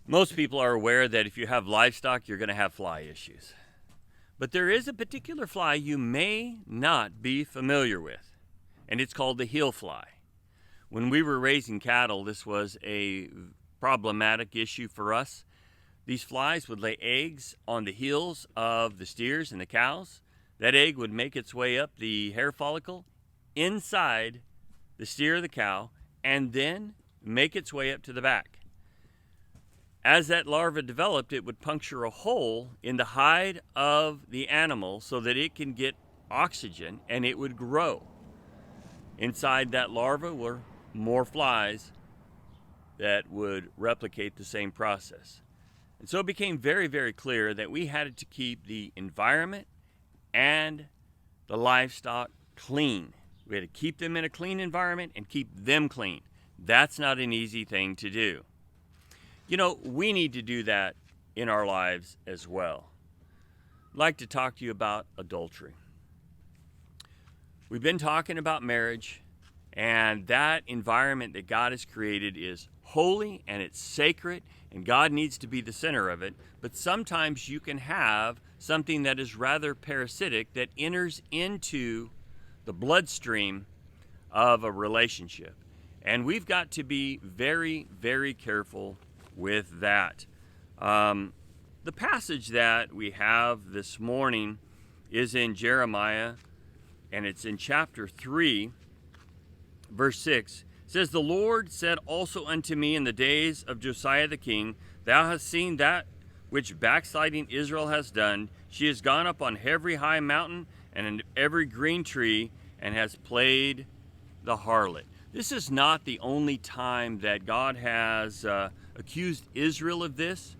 Most people are aware that if you have livestock, you're going to have fly issues. But there is a particular fly you may not be familiar with, and it's called the heel fly. When we were raising cattle, this was a problematic issue for us. These flies would lay eggs on the heels of the steers and the cows. That egg would make its way up the hair follicle inside the steer or the cow, and then make its way up to the back. As that larva developed, it would puncture a hole in the hide of the animal so that it can get oxygen and it would grow. Inside that larva were more flies that would replicate the same process. And so it became very, very clear that we had to keep the environment and the livestock clean. We had to keep them in a clean environment and keep them clean. That's not an easy thing to do. You know, we need to do that in our lives as well. I'd like to talk to you about adultery. We've been talking about marriage, and that environment that God has created is holy and it's sacred, and God needs to be the center of it. But sometimes you can have something that is rather parasitic that enters into the bloodstream of a relationship. And we've got to be very, very careful with that. The passage that we have this morning is in Jeremiah, and it's in chapter 3, verse 6. It says, "The Lord said also unto me in the days of Josiah the king, Thou hast seen that which backsliding Israel has done. She has gone up on every high mountain and in every green tree, and has played the harlot." This is not the only time that God has accused Israel of this.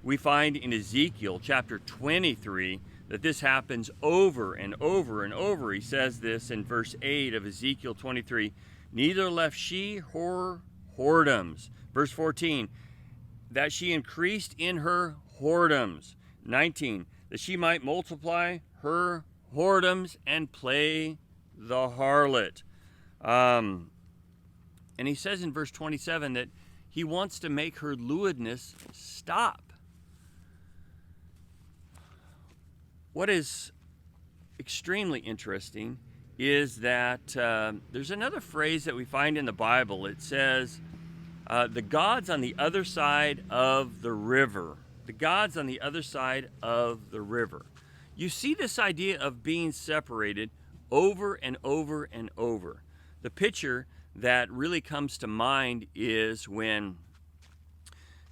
We find in Ezekiel chapter 23 that this happens over and over and over. He says this in verse 8 of Ezekiel 23, "Neither left she her whoredoms." Verse 14, "that she increased in her whoredoms." 19, "that she might multiply her whoredoms and play the harlot." And he says in verse 27 that he wants to make her lewdness stop. What is extremely interesting is that there's another phrase that we find in the Bible. It says, the gods on the other side of the river. The gods on the other side of the river. You see this idea of being separated over and over and over. The picture that really comes to mind is when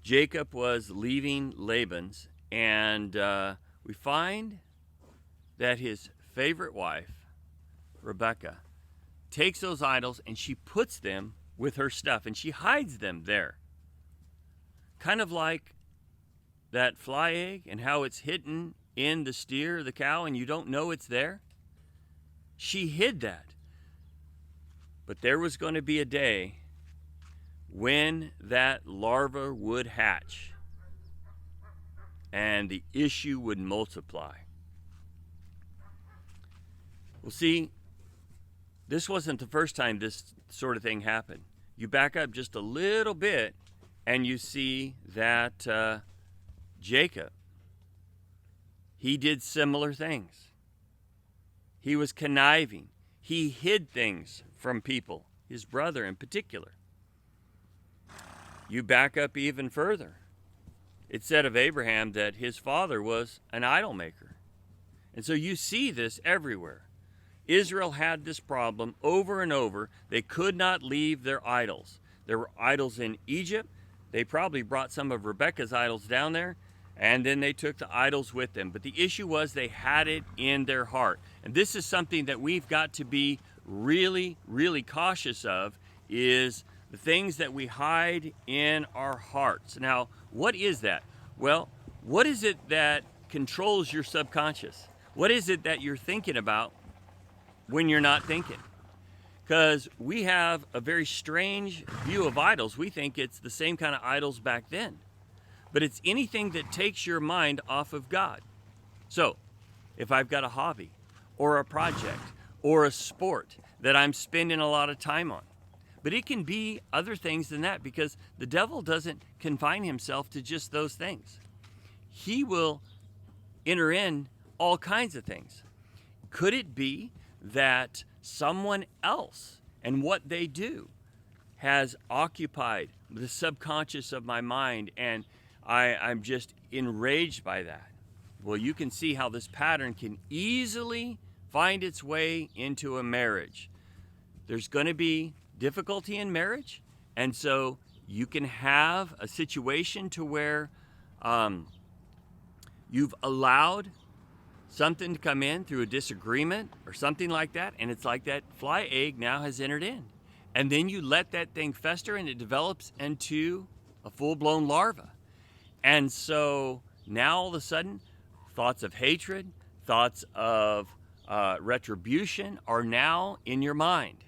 Jacob was leaving Laban's, and we find that his favorite wife, Rebecca, takes those idols and she puts them with her stuff and she hides them there. Kind of like that fly egg and how it's hidden in the steer or the cow and you don't know it's there. She hid that. But there was going to be a day when that larva would hatch and the issue would multiply. Well, see, this wasn't the first time this sort of thing happened. You back up just a little bit and you see that Jacob, he did similar things. He was conniving. He hid things from people, his brother in particular. You back up even further. It said of Abraham that his father was an idol maker. And so you see this everywhere. Israel had this problem over and over. They could not leave their idols. There were idols in Egypt. They probably brought some of Rebekah's idols down there, and then they took the idols with them. But the issue was they had it in their heart. And this is something that we've got to be really, really cautious of, is the things that we hide in our hearts. Now, what is that? Well, what is it that controls your subconscious? What is it that you're thinking about when you're not thinking? Because we have a very strange view of idols. We think it's the same kind of idols back then. But it's anything that takes your mind off of God. So, if I've got a hobby or a project or a sport that I'm spending a lot of time on, But it can be other things than that, because the devil doesn't confine himself to just those things. He will enter in all kinds of things. Could it be that someone else and what they do has occupied the subconscious of my mind, and I'm just enraged by that? Well, you can see how this pattern can easily find its way into a marriage. There's going to be difficulty in marriage, and so you can have a situation to where you've allowed something to come in through a disagreement or something like that, and it's like that fly egg now has entered in. And then you let that thing fester, and it develops into a full-blown larva. And so now all of a sudden, thoughts of hatred, thoughts of retribution are now in your mind.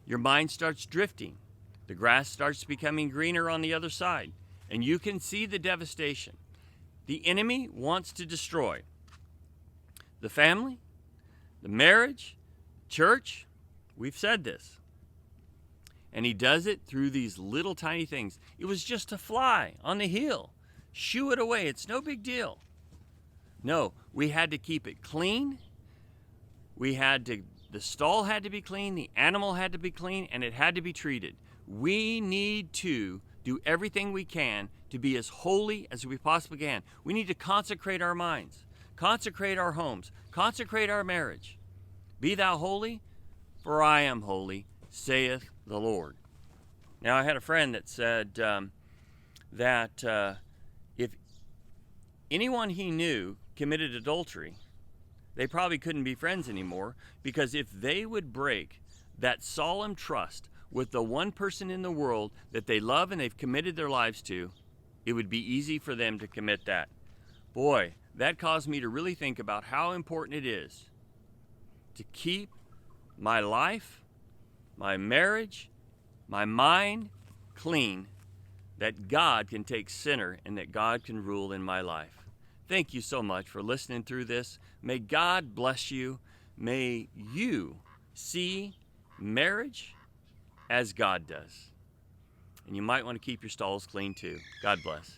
Your mind starts drifting. The grass starts becoming greener on the other side, and you can see the devastation. The enemy wants to destroy the family, the marriage, church. We've said this. And he does it through these little tiny things. It was just a fly on the heel. Shoo it away. It's no big deal. No, we had to keep it clean. The stall had to be clean, the animal had to be clean, and it had to be treated. We need to do everything we can to be as holy as we possibly can. We need to consecrate our minds, consecrate our homes, consecrate our marriage. Be thou holy, for I am holy, saith the Lord. Now, I had a friend that said that if anyone he knew committed adultery, they probably couldn't be friends anymore, because if they would break that solemn trust with the one person in the world that they love and they've committed their lives to, it would be easy for them to commit that. Boy, that caused me to really think about how important it is to keep my life, my marriage, my mind clean, that God can take center and that God can rule in my life. Thank you so much for listening through this. May God bless you. May you see marriage as God does. And you might want to keep your stalls clean too. God bless.